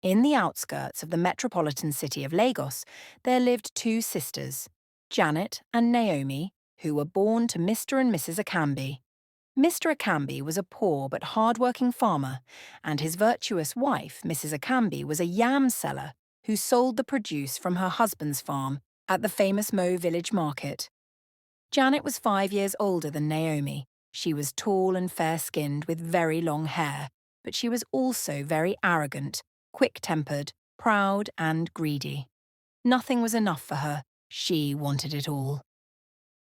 In the outskirts of the metropolitan city of Lagos, there lived two sisters, Janet and Naomi, who were born to Mr. and Mrs. Akambi. Mr. Akambi was a poor but hard-working farmer, and his virtuous wife, Mrs. Akambi, was a yam seller who sold the produce from her husband's farm at the famous Mo village market. Janet was 5 years older than Naomi. She was tall and fair-skinned with very long hair, but she was also very arrogant, quick-tempered, proud and greedy. Nothing was enough for her. She wanted it all.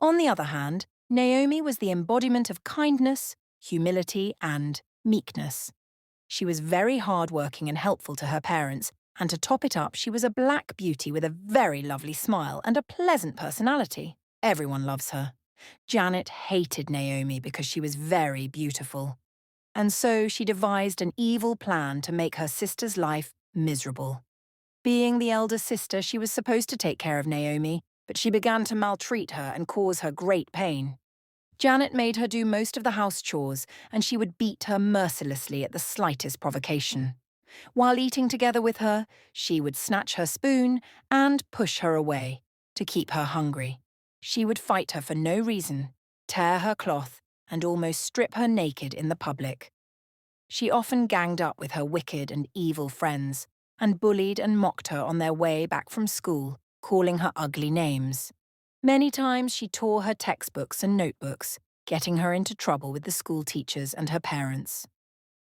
On the other hand, Naomi was the embodiment of kindness, humility and meekness. She was very hard-working and helpful to her parents, and to top it up, she was a black beauty with a very lovely smile and a pleasant personality. Everyone loves her. Janet hated Naomi because she was very beautiful. And so she devised an evil plan to make her sister's life miserable. Being the elder sister, she was supposed to take care of Naomi, but she began to maltreat her and cause her great pain. Janet made her do most of the house chores, and she would beat her mercilessly at the slightest provocation. While eating together with her, she would snatch her spoon and push her away to keep her hungry. She would fight her for no reason, tear her cloth, and almost strip her naked in the public. She often ganged up with her wicked and evil friends, and bullied and mocked her on their way back from school, calling her ugly names. Many times she tore her textbooks and notebooks, getting her into trouble with the school teachers and her parents.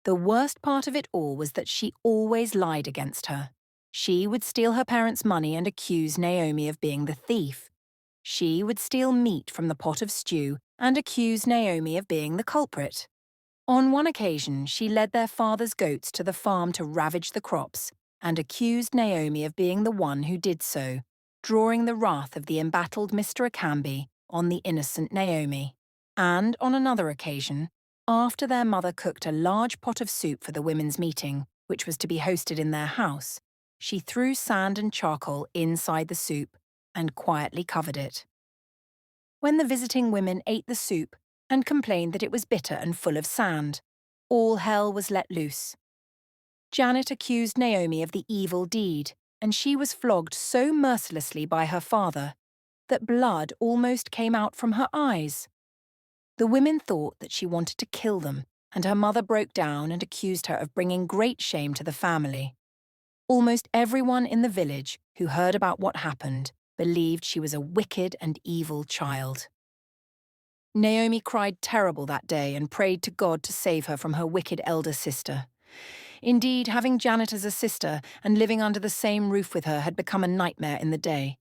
The worst part of it all was that she always lied against her. She would steal her parents' money and accuse Naomi of being the thief. She would steal meat from the pot of stew and accuse Naomi of being the culprit. On one occasion, she led their father's goats to the farm to ravage the crops and accused Naomi of being the one who did so, drawing the wrath of the embattled Mr. Akambi on the innocent Naomi. And on another occasion, after their mother cooked a large pot of soup for the women's meeting, which was to be hosted in their house, she threw sand and charcoal inside the soup and quietly covered it. When the visiting women ate the soup and complained that it was bitter and full of sand, all hell was let loose. Janet accused Naomi of the evil deed, and she was flogged so mercilessly by her father that blood almost came out from her eyes. The women thought that she wanted to kill them, and her mother broke down and accused her of bringing great shame to the family. Almost everyone in the village who heard about what happened believed she was a wicked and evil child. Naomi cried terrible that day and prayed to God to save her from her wicked elder sister. Indeed, having Janet as a sister and living under the same roof with her had become a nightmare in the day.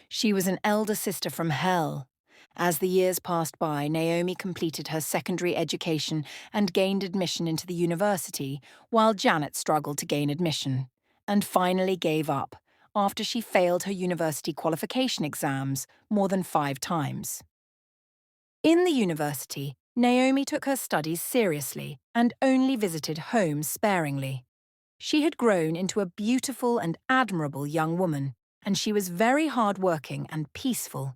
She was an elder sister from hell. As the years passed by, Naomi completed her secondary education and gained admission into the university, while Janet struggled to gain admission, and finally gave up after she failed her university qualification exams more than 5 times. In the university, Naomi took her studies seriously and only visited home sparingly. She had grown into a beautiful and admirable young woman, and she was very hard-working and peaceful.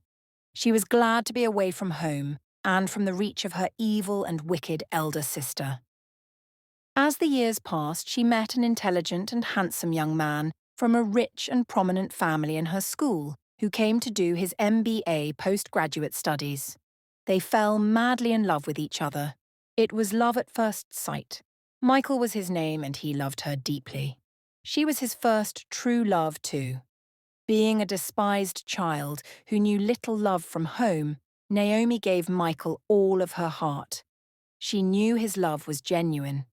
She was glad to be away from home and from the reach of her evil and wicked elder sister. As the years passed, she met an intelligent and handsome young man from a rich and prominent family in her school who came to do his MBA postgraduate studies. They fell madly in love with each other. It was love at first sight. Michael was his name, and he loved her deeply. She was his first true love, too. Being a despised child who knew little love from home, Naomi gave Michael all of her heart. She knew his love was genuine.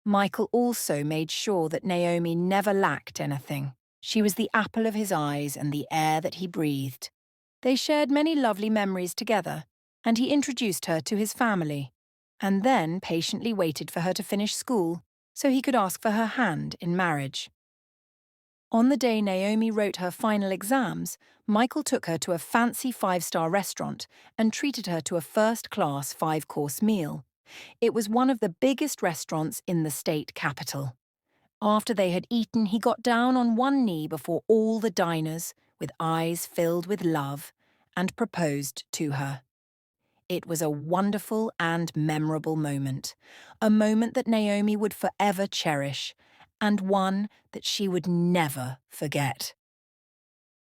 Michael also made sure that Naomi never lacked anything. She was the apple of his eyes and the air that he breathed. They shared many lovely memories together, and he introduced her to his family, and then patiently waited for her to finish school so he could ask for her hand in marriage. On the day Naomi wrote her final exams, Michael took her to a fancy 5-star restaurant and treated her to a first-class 5-course meal. It was one of the biggest restaurants in the state capital. After they had eaten, he got down on one knee before all the diners, with eyes filled with love, and proposed to her. It was a wonderful and memorable moment, a moment that Naomi would forever cherish, and one that she would never forget.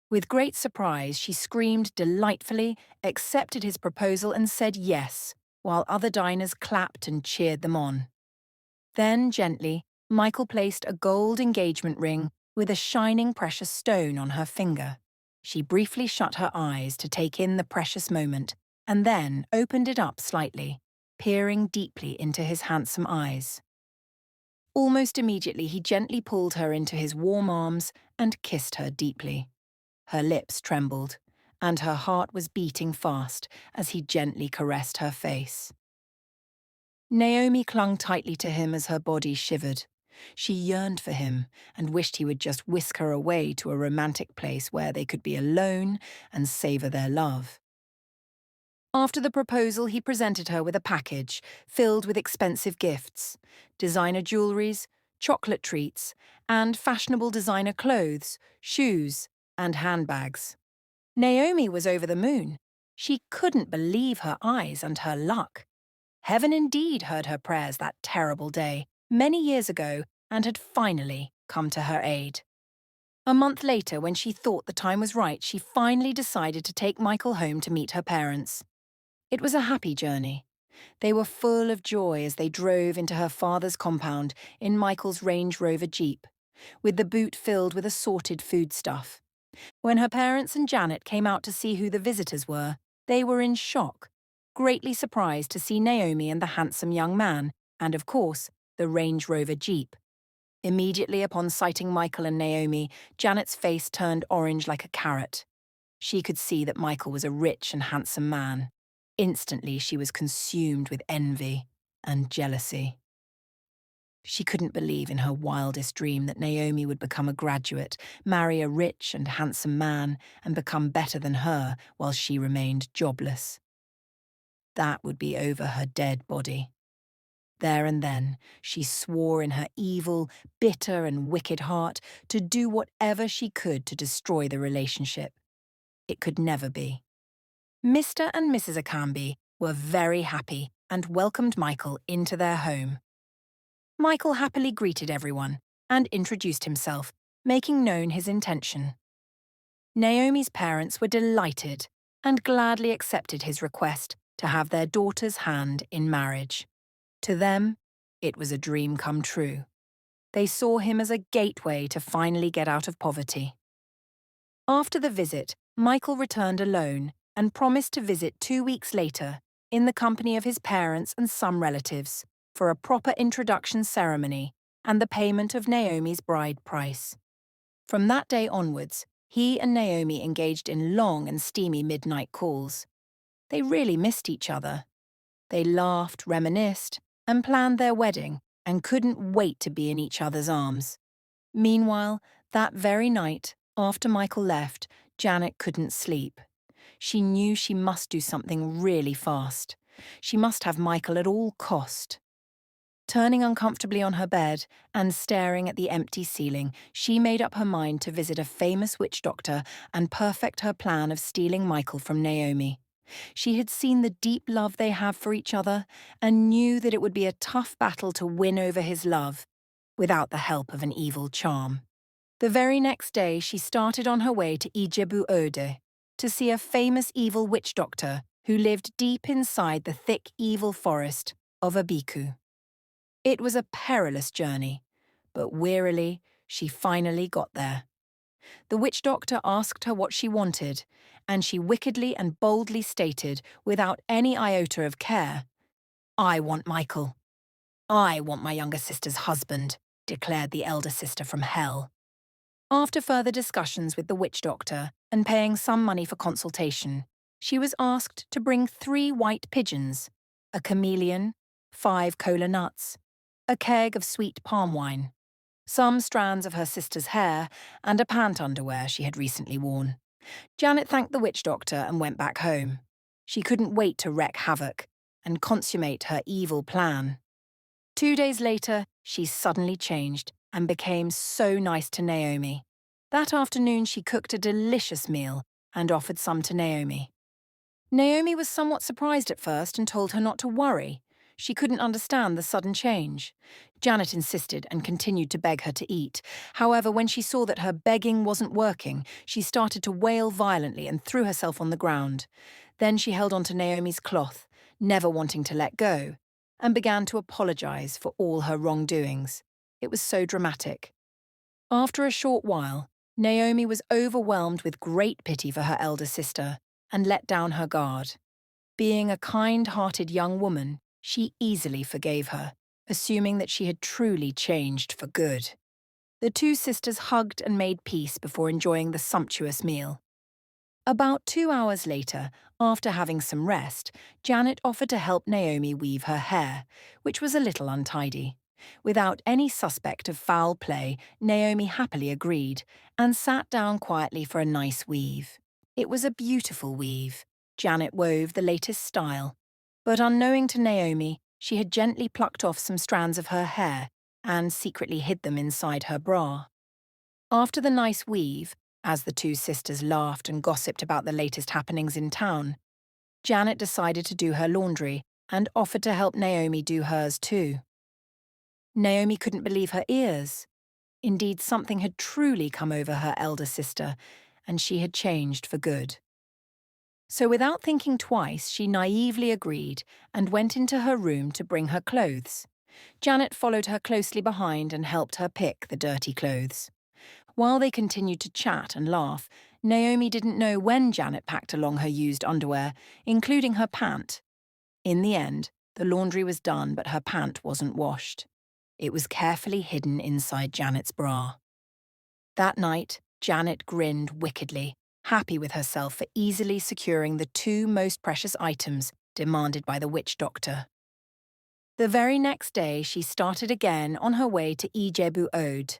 With great surprise, she screamed delightfully, accepted his proposal and said yes, while other diners clapped and cheered them on. Then, gently, Michael placed a gold engagement ring with a shining precious stone on her finger. She briefly shut her eyes to take in the precious moment, and then opened it up slightly, peering deeply into his handsome eyes. Almost immediately, he gently pulled her into his warm arms and kissed her deeply. Her lips trembled, and her heart was beating fast as he gently caressed her face. Naomi clung tightly to him as her body shivered. She yearned for him and wished he would just whisk her away to a romantic place where they could be alone and savor their love. After the proposal, he presented her with a package filled with expensive gifts, designer jewelries, chocolate treats, and fashionable designer clothes, shoes, and handbags. Naomi was over the moon. She couldn't believe her eyes and her luck. Heaven indeed heard her prayers that terrible day, many years ago, and had finally come to her aid. A month later, when she thought the time was right, she finally decided to take Michael home to meet her parents. It was a happy journey. They were full of joy as they drove into her father's compound in Michael's Range Rover Jeep, with the boot filled with assorted foodstuff. When her parents and Janet came out to see who the visitors were, they were in shock, greatly surprised to see Naomi and the handsome young man, and of course, the Range Rover Jeep. Immediately upon sighting Michael and Naomi, Janet's face turned orange like a carrot. She could see that Michael was a rich and handsome man. Instantly, she was consumed with envy and jealousy. She couldn't believe in her wildest dream that Naomi would become a graduate, marry a rich and handsome man, and become better than her while she remained jobless. That would be over her dead body. There and then, she swore in her evil, bitter and wicked heart to do whatever she could to destroy the relationship. It could never be. Mr. and Mrs. Akambi were very happy and welcomed Michael into their home. Michael happily greeted everyone and introduced himself, making known his intention. Naomi's parents were delighted and gladly accepted his request to have their daughter's hand in marriage. To them, it was a dream come true. They saw him as a gateway to finally get out of poverty. After the visit, Michael returned alone and promised to visit 2 weeks later in the company of his parents and some relatives for a proper introduction ceremony and the payment of Naomi's bride price. From that day onwards, he and Naomi engaged in long and steamy midnight calls. They really missed each other. They laughed, reminisced, and planned their wedding and couldn't wait to be in each other's arms. Meanwhile, that very night, after Michael left, Janet couldn't sleep. She knew she must do something really fast. She must have Michael at all cost. Turning uncomfortably on her bed and staring at the empty ceiling, she made up her mind to visit a famous witch doctor and perfect her plan of stealing Michael from Naomi. She had seen the deep love they have for each other and knew that it would be a tough battle to win over his love without the help of an evil charm. The very next day, she started on her way to Ijebu Ode to see a famous evil witch doctor who lived deep inside the thick evil forest of Abiku. It was a perilous journey, but wearily, she finally got there. The witch doctor asked her what she wanted, and she wickedly and boldly stated, without any iota of care, "I want Michael. I want my younger sister's husband," declared the elder sister from hell. After further discussions with the witch doctor and paying some money for consultation, she was asked to bring 3 white pigeons, a chameleon, 5 kola nuts, a keg of sweet palm wine, some strands of her sister's hair, and a pant underwear she had recently worn. Janet thanked the witch doctor and went back home. She couldn't wait to wreak havoc and consummate her evil plan. 2 days later, she suddenly changed and became so nice to Naomi. That afternoon, she cooked a delicious meal and offered some to Naomi. Naomi was somewhat surprised at first and told her not to worry. She couldn't understand the sudden change. Janet insisted and continued to beg her to eat. However, when she saw that her begging wasn't working, she started to wail violently and threw herself on the ground. Then she held onto Naomi's cloth, never wanting to let go, and began to apologize for all her wrongdoings. It was so dramatic. After a short while, Naomi was overwhelmed with great pity for her elder sister and let down her guard. Being a kind-hearted young woman, she easily forgave her, assuming that she had truly changed for good. The two sisters hugged and made peace before enjoying the sumptuous meal. About 2 hours later, after having some rest, Janet offered to help Naomi weave her hair, which was a little untidy. Without any suspect of foul play, Naomi happily agreed and sat down quietly for a nice weave. It was a beautiful weave. Janet wove the latest style. But unknowing to Naomi, she had gently plucked off some strands of her hair and secretly hid them inside her bra. After the nice weave, as the two sisters laughed and gossiped about the latest happenings in town, Janet decided to do her laundry and offered to help Naomi do hers too. Naomi couldn't believe her ears. Indeed, something had truly come over her elder sister, and she had changed for good. So without thinking twice, she naively agreed and went into her room to bring her clothes. Janet followed her closely behind and helped her pick the dirty clothes. While they continued to chat and laugh, Naomi didn't know when Janet packed along her used underwear, including her pant. In the end, the laundry was done, but her pant wasn't washed. It was carefully hidden inside Janet's bra. That night, Janet grinned wickedly, happy with herself for easily securing the two most precious items demanded by the witch doctor. The very next day, she started again on her way to Ijebu Ode.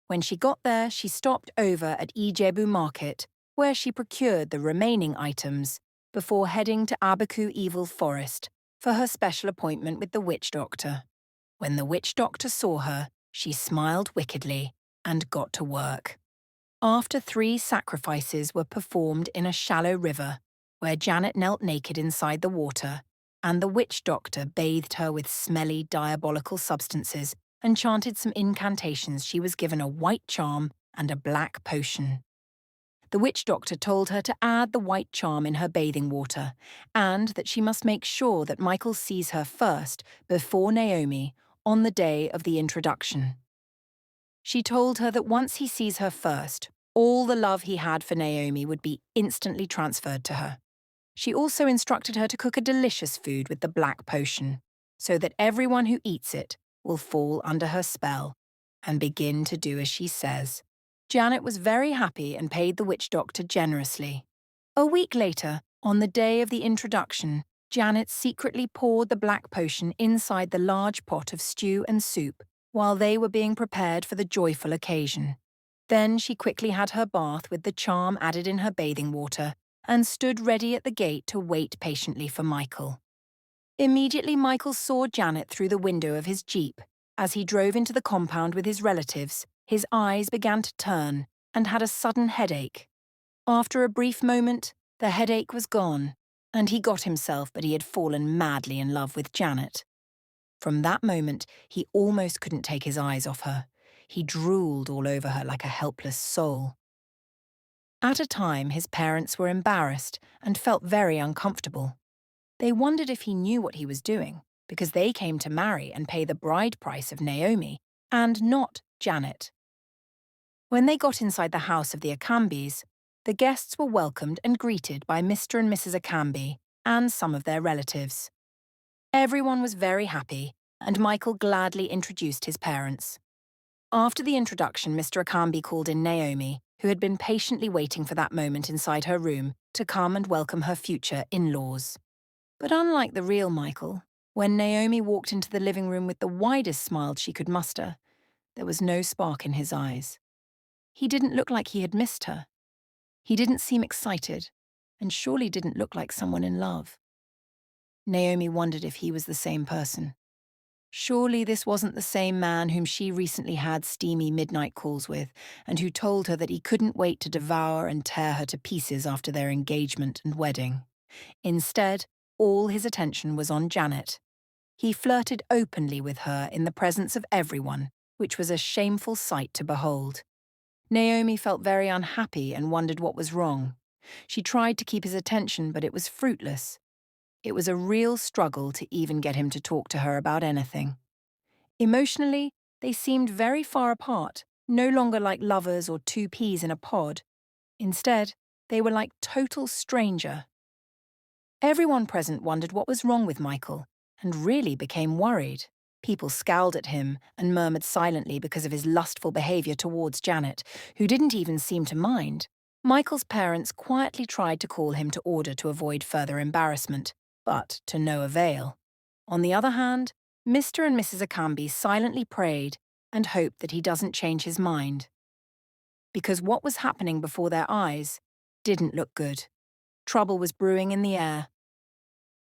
When she got there, she stopped over at Ijebu Market, where she procured the remaining items before heading to Abaku Evil Forest for her special appointment with the witch doctor. When the witch doctor saw her, she smiled wickedly and got to work. After 3 sacrifices were performed in a shallow river, where Janet knelt naked inside the water, and the witch doctor bathed her with smelly, diabolical substances and chanted some incantations, she was given a white charm and a black potion. The witch doctor told her to add the white charm in her bathing water, and that she must make sure that Michael sees her first, before Naomi, on the day of the introduction. She told her that once he sees her first, all the love he had for Naomi would be instantly transferred to her. She also instructed her to cook a delicious food with the black potion, so that everyone who eats it will fall under her spell and begin to do as she says. Janet was very happy and paid the witch doctor generously. A week later, on the day of the introduction, Janet secretly poured the black potion inside the large pot of stew and soup while they were being prepared for the joyful occasion. Then she quickly had her bath with the charm added in her bathing water and stood ready at the gate to wait patiently for Michael. Immediately, Michael saw Janet through the window of his Jeep. As he drove into the compound with his relatives, his eyes began to turn and had a sudden headache. After a brief moment, the headache was gone, and he got himself, but he had fallen madly in love with Janet. From that moment, he almost couldn't take his eyes off her. He drooled all over her like a helpless soul. At a time, his parents were embarrassed and felt very uncomfortable. They wondered if he knew what he was doing, because they came to marry and pay the bride price of Naomi, and not Janet. When they got inside the house of the Akambis, the guests were welcomed and greeted by Mr. and Mrs. Akambi and some of their relatives. Everyone was very happy, and Michael gladly introduced his parents. After the introduction, Mr. Akambi called in Naomi, who had been patiently waiting for that moment inside her room to come and welcome her future in-laws. But unlike the real Michael, when Naomi walked into the living room with the widest smile she could muster, there was no spark in his eyes. He didn't look like he had missed her. He didn't seem excited, and surely didn't look like someone in love. Naomi wondered if he was the same person. Surely this wasn't the same man whom she recently had steamy midnight calls with, and who told her that he couldn't wait to devour and tear her to pieces after their engagement and wedding. Instead, all his attention was on Janet. He flirted openly with her in the presence of everyone, which was a shameful sight to behold. Naomi felt very unhappy and wondered what was wrong. She tried to keep his attention, but it was fruitless. It was a real struggle to even get him to talk to her about anything. Emotionally, they seemed very far apart, no longer like lovers or two peas in a pod. Instead, they were like total stranger. Everyone present wondered what was wrong with Michael, and really became worried. People scowled at him and murmured silently because of his lustful behaviour towards Janet, who didn't even seem to mind. Michael's parents quietly tried to call him to order to avoid further embarrassment, but to no avail. On the other hand, Mr. and Mrs. Akambi silently prayed and hoped that he doesn't change his mind. Because what was happening before their eyes didn't look good. Trouble was brewing in the air.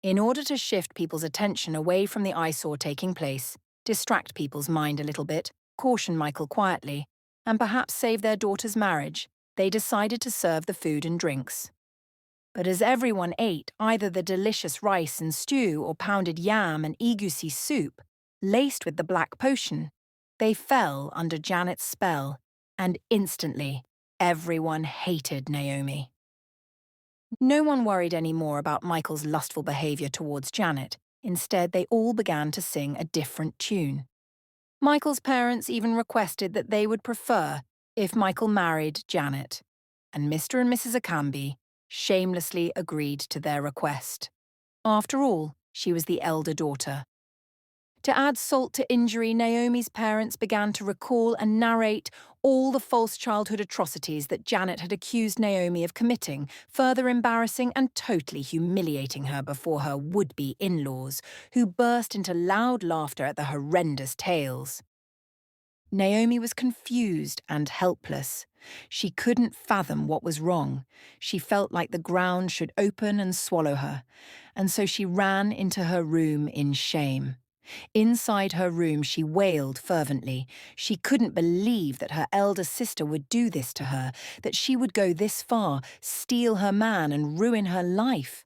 In order to shift people's attention away from the eyesore taking place, distract people's mind a little bit, caution Michael quietly, and perhaps save their daughter's marriage, they decided to serve the food and drinks. But as everyone ate either the delicious rice and stew or pounded yam and egusi soup, laced with the black potion, they fell under Janet's spell, and instantly everyone hated Naomi. No one worried any more about Michael's lustful behaviour towards Janet. Instead, they all began to sing a different tune. Michael's parents even requested that they would prefer if Michael married Janet, and Mr. and Mrs. Akambi shamelessly agreed to their request. After all, she was the elder daughter. To add salt to injury, Naomi's parents began to recall and narrate all the false childhood atrocities that Janet had accused Naomi of committing, further embarrassing and totally humiliating her before her would-be in-laws, who burst into loud laughter at the horrendous tales. Naomi was confused and helpless. She couldn't fathom what was wrong. She felt like the ground should open and swallow her, and so she ran into her room in shame. Inside her room, she wailed fervently. She couldn't believe that her elder sister would do this to her, that she would go this far, steal her man and ruin her life.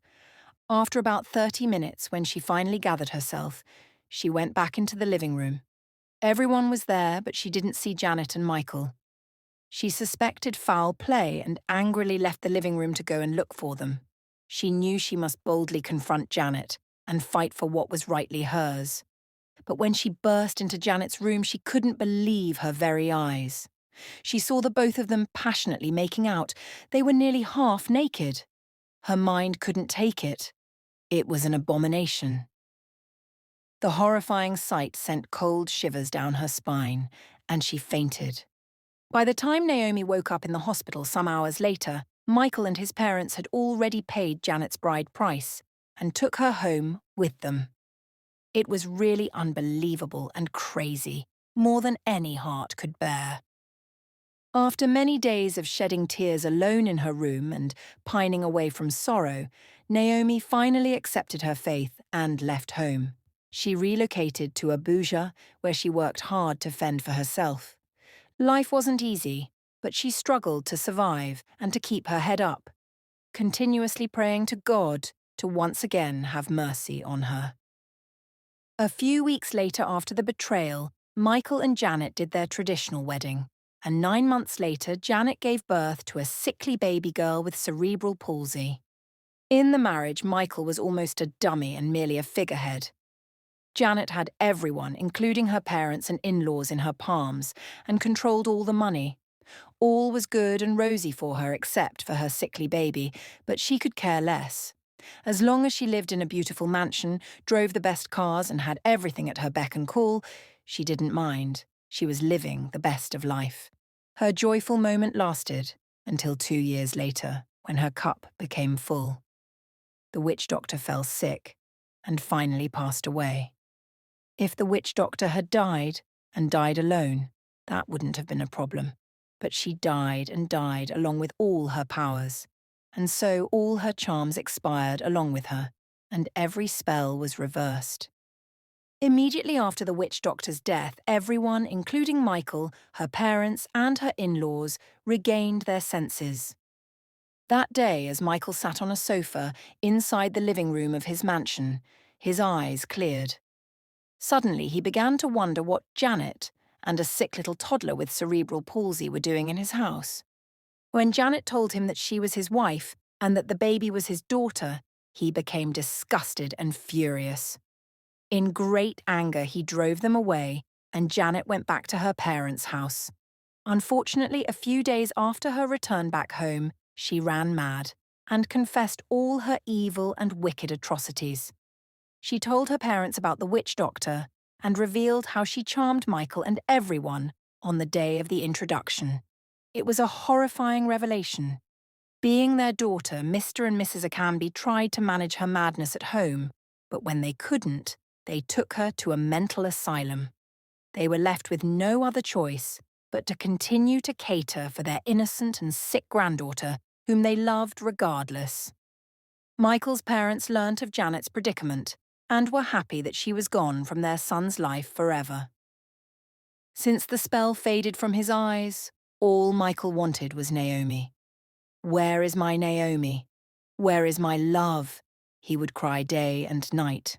After about 30 minutes, when she finally gathered herself, she went back into the living room. Everyone was there, but she didn't see Janet and Michael. She suspected foul play and angrily left the living room to go and look for them. She knew she must boldly confront Janet and fight for what was rightly hers. But when she burst into Janet's room, she couldn't believe her very eyes. She saw the both of them passionately making out. They were nearly half naked. Her mind couldn't take it. It was an abomination. The horrifying sight sent cold shivers down her spine, and she fainted. By the time Naomi woke up in the hospital some hours later, Michael and his parents had already paid Janet's bride price and took her home with them. It was really unbelievable and crazy, more than any heart could bear. After many days of shedding tears alone in her room and pining away from sorrow, Naomi finally accepted her faith and left home. She relocated to Abuja, where she worked hard to fend for herself. Life wasn't easy, but she struggled to survive and to keep her head up, continuously praying to God to once again have mercy on her. A few weeks later, after the betrayal, Michael and Janet did their traditional wedding, and 9 months later, Janet gave birth to a sickly baby girl with cerebral palsy. In the marriage, Michael was almost a dummy and merely a figurehead. Janet had everyone, including her parents and in-laws, in her palms, and controlled all the money. All was good and rosy for her except for her sickly baby, but she could care less. As long as she lived in a beautiful mansion, drove the best cars and had everything at her beck and call, she didn't mind. She was living the best of life. Her joyful moment lasted until 2 years later, when her cup became full. The witch doctor fell sick and finally passed away. If the witch doctor had died, and died alone, that wouldn't have been a problem. But she died and died along with all her powers. And so all her charms expired along with her, and every spell was reversed. Immediately after the witch doctor's death, everyone, including Michael, her parents, and her in-laws, regained their senses. That day, as Michael sat on a sofa inside the living room of his mansion, his eyes cleared. Suddenly, he began to wonder what Janet and a sick little toddler with cerebral palsy were doing in his house. When Janet told him that she was his wife and that the baby was his daughter, he became disgusted and furious. In great anger, he drove them away, and Janet went back to her parents' house. Unfortunately, a few days after her return back home, she ran mad and confessed all her evil and wicked atrocities. She told her parents about the witch doctor and revealed how she charmed Michael and everyone on the day of the introduction. It was a horrifying revelation. Being their daughter, Mr. and Mrs. Acamby tried to manage her madness at home, but when they couldn't, they took her to a mental asylum. They were left with no other choice but to continue to cater for their innocent and sick granddaughter, whom they loved regardless. Michael's parents learnt of Janet's predicament and were happy that she was gone from their son's life forever. Since the spell faded from his eyes, all Michael wanted was Naomi. "Where is my Naomi? Where is my love?" he would cry day and night.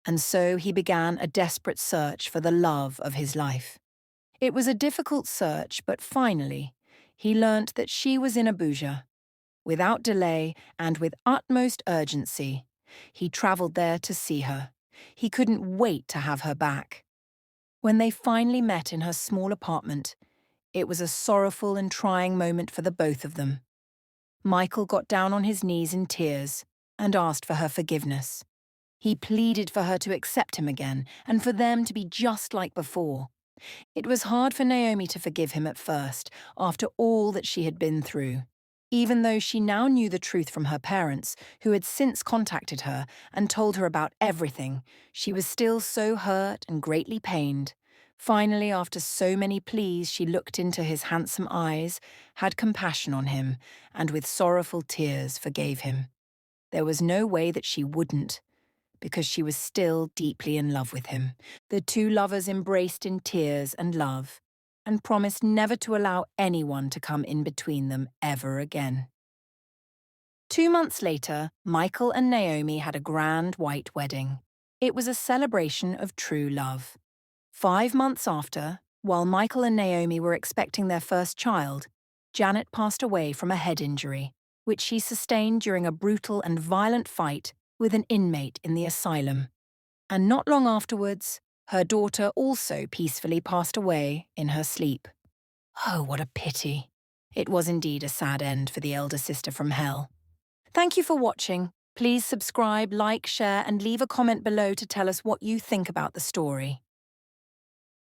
And so he began a desperate search for the love of his life. It was a difficult search, but finally, he learnt that she was in Abuja. Without delay and with utmost urgency, he travelled there to see her. He couldn't wait to have her back. When they finally met in her small apartment, it was a sorrowful and trying moment for the both of them. Michael got down on his knees in tears and asked for her forgiveness. He pleaded for her to accept him again and for them to be just like before. It was hard for Naomi to forgive him at first, after all that she had been through. Even though she now knew the truth from her parents, who had since contacted her and told her about everything, she was still so hurt and greatly pained. Finally, after so many pleas, she looked into his handsome eyes, had compassion on him, and with sorrowful tears forgave him. There was no way that she wouldn't, because she was still deeply in love with him. The two lovers embraced in tears and love, and promised never to allow anyone to come in between them ever again. 2 months later, Michael and Naomi had a grand white wedding. It was a celebration of true love. 5 months after, while Michael and Naomi were expecting their first child, Janet passed away from a head injury, which she sustained during a brutal and violent fight with an inmate in the asylum. And not long afterwards, her daughter also peacefully passed away in her sleep. Oh, what a pity. It was indeed a sad end for the elder sister from hell. Thank you for watching. Please subscribe, like, share, and leave a comment below to tell us what you think about the story.